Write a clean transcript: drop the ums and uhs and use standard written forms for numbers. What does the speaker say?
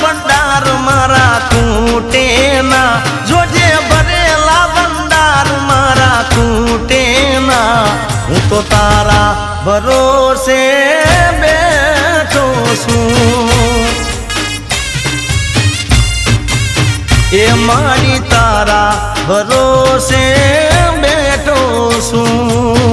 ભંડાર મારા ખૂટે ના, જોજે ભરેલા ભંડાર મારા ખૂટે ના. હું તો તારા ભરોસે બેઠો છું, એ મારી તારા ભરોસે બેઠો છું.